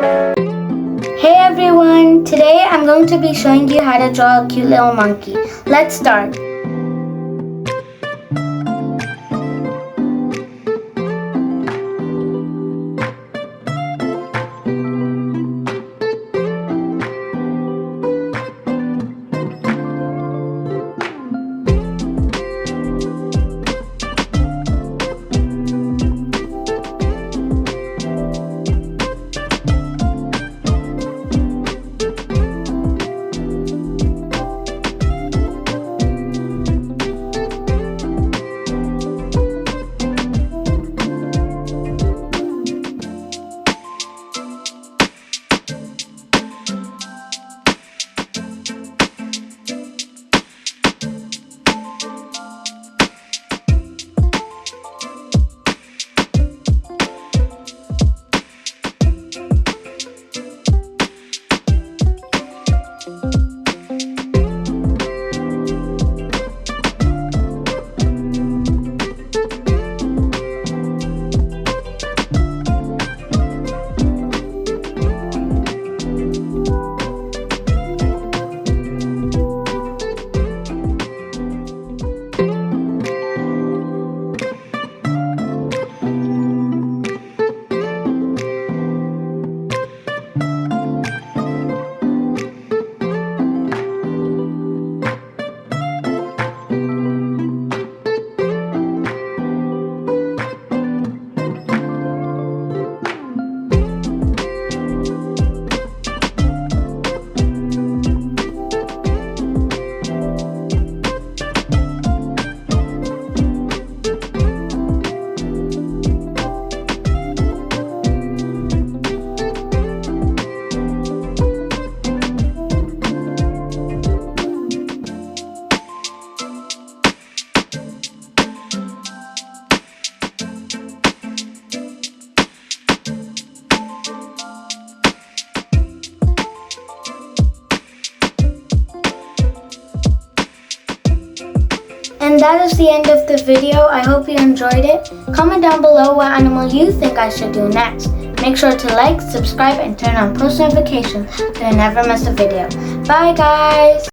Hey everyone! Today I'm going to be showing you how to draw a cute little monkey. Let's start. And that is the end of the video. I hope you enjoyed it. Comment down below what animal you think I should do next. Make sure to like, subscribe, and turn on post notifications so you never miss a video. Bye guys!